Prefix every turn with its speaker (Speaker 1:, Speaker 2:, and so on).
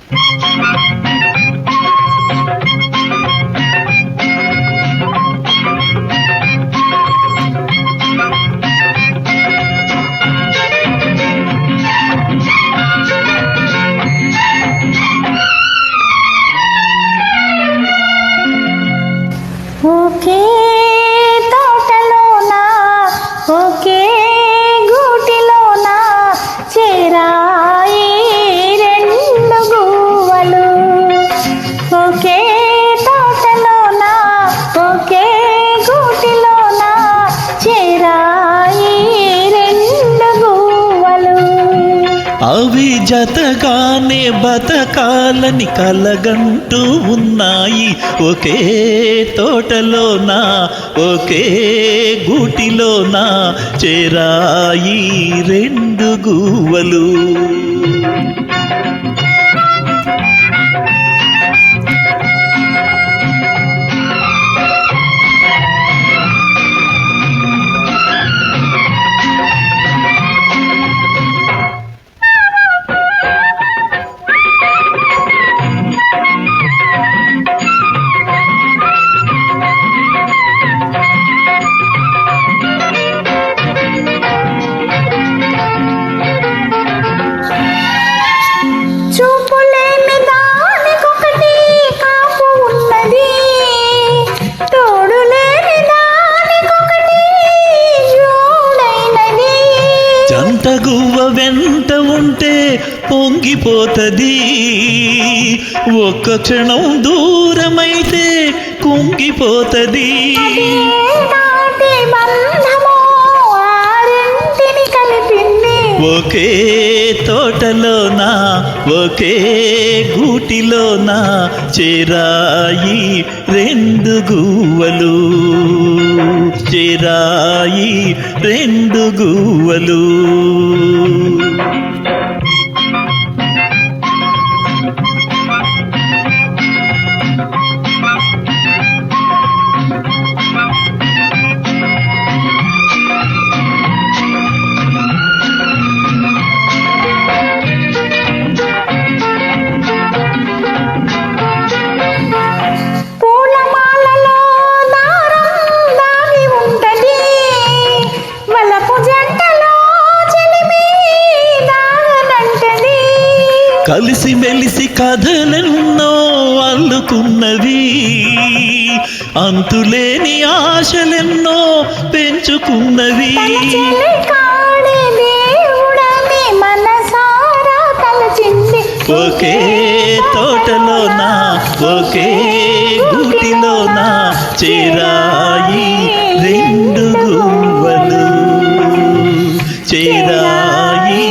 Speaker 1: ఒకే తోటలోన ఒకే గూటిలోన చేరాయి రెండు గువ్వలు. ఒకే తోటలోన ఒకే గూటిలోన చేరాయి రెండు గువ్వలు.
Speaker 2: అవి జతగానే బతకాలని కలగంటూ ఉన్నాయి. ఒకే తోటలోన ఒకే గూటిలోన చేరాయి రెండు గువ్వలు.
Speaker 1: చూపులేని దానికొకటి కాపు ఉన్నది, తోడులేని దానికొకటి జోడైనది.
Speaker 2: జంట గువ్వ వెంట ఉంటే పొంగిపోతది, ఒక్క క్షణం దూరమైతే కుంగిపోతది.
Speaker 1: నాటి బంధము ఆరింటిని కలిపింది.
Speaker 2: ఒకే తోటలోన ఒకే గూటిలోన చేరాయి రెండు గువ్వలు. చేరాయి రెండు గువ్వలు.
Speaker 1: పూలమాలలో దారం దాగి ఉంటది, వలపు జంటలో చెలిమి దాగనంటది.
Speaker 2: కలిసి మెలిసి కథలెన్నో అల్లుకున్నవి, అంతులేని ఆశలెన్నో పెంచుకున్నవి.
Speaker 1: కాడే దేవుడని మనసారా తలచింది.
Speaker 2: ఒకే తోటలోన ఒకే గూటిలోన చేరాయి రెండు గువ్వలు. చేరాయి